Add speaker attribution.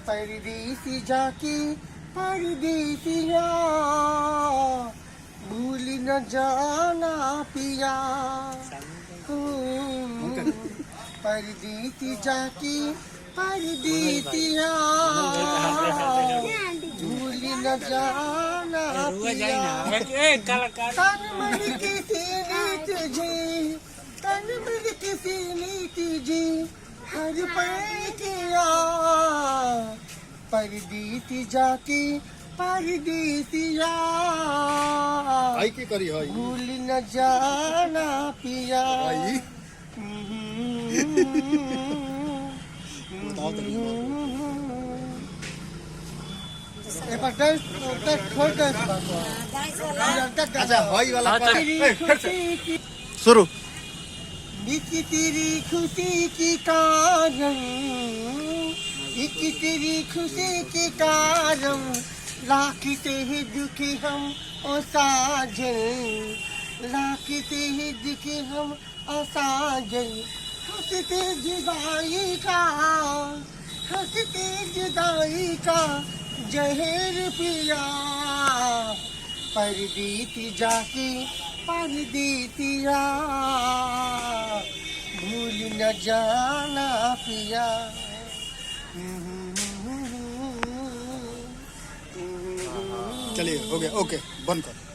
Speaker 1: परदेसी जाके परदेसिया भूल न जाना पिया परदेसी जाके परदेसिया भूल न जाना पिया तन मन किसी ने तुझे तन मन किसी ने तुझे हर पल किया परदेसी जाके परदेसिया
Speaker 2: आई की करी है
Speaker 1: भूल न जाना पिया
Speaker 2: आई
Speaker 1: एक बार डांस छोड़ डांस
Speaker 2: अच्छा हई वाला
Speaker 1: शुरू तेरी खुशी की कारण एक तेरी खुशी के कारण लाखते हैं दुखी हम ओ साजन लाखते हैं दुखी हम ओ साजन हंसते जुदाई का जहर पिया परदेसी जाके परदेसिया भूल न जाना पिया
Speaker 2: चलिए हो गया ओके बंद कर